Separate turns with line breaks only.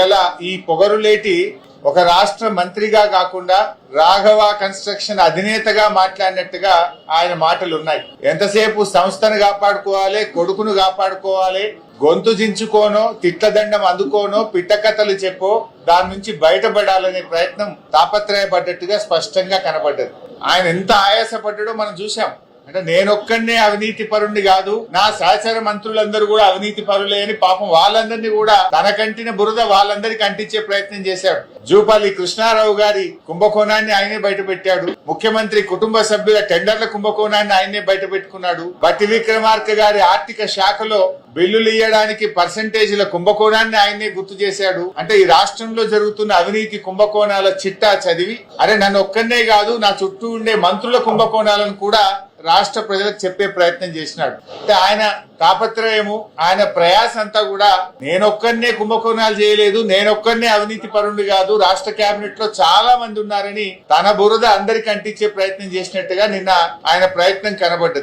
ఇలా ఈ పొగరులేటి ఒక రాష్ట్ర మంత్రిగా కాకుండా రాఘవ కన్స్ట్రక్షన్ అధినేతగా మాట్లాడినట్టుగా ఆయన మాటలు ఉన్నాయి. ఎంతసేపు సంస్థను కాపాడుకోవాలి, కొడుకును కాపాడుకోవాలి, గొంతు దించుకోనో తిట్లదండం అందుకోనో పిట్టకథలు చెప్పో దాని నుంచి బయటపడాలనే ప్రయత్నం తాపత్రయపడ్డట్టుగా స్పష్టంగా కనబడ్డది. ఆయన ఎంత ఆయాసపడ్డాడో మనం చూసాం. అంటే నేనొక్కనే అవినీతి పరుణ్ణి కాదు, నా సహచర మంత్రులందరూ కూడా అవినీతి పరులే అని పాపం వాళ్ళందరినీ కూడా తన కంటిన బురద వాళ్ళందరికీ అంటించే ప్రయత్నం చేశాడు. జూపల్లి కృష్ణారావు గారి కుంభకోణాన్ని ఆయనే బయట పెట్టాడు. ముఖ్యమంత్రి కుటుంబ సభ్యుల టెండర్ల కుంభకోణాన్ని ఆయనే బయట పెట్టుకున్నాడు. బట్టి విక్రమార్క గారి ఆర్థిక శాఖలో బిల్లులు ఇయ్యడానికి పర్సంటేజీల కుంభకోణాన్ని ఆయనే గుర్తు చేశాడు. అంటే ఈ రాష్ట్రంలో జరుగుతున్న అవినీతి కుంభకోణాల చిట్టా చదివి అరే నన్ను ఒక్కనే కాదు నా చుట్టూ ఉండే మంత్రుల కుంభకోణాలను కూడా రాష్ట్ర ప్రజలకు చెప్పే ప్రయత్నం చేసినాడు. అంటే ఆయన తాపత్రయము, ఆయన ప్రయాస అంతా కూడా నేనొక్కనే కుంభకోణాలు చేయలేదు, నేనొక్కనే అవినీతి పరుణ్ణి కాదు, రాష్ట్ర కేబినెట్ లో చాలా మంది ఉన్నారని తన బురద అందరికి అంటించే ప్రయత్నం చేసినట్టుగా నిన్న ఆయన ప్రయత్నం కనబడ్డది.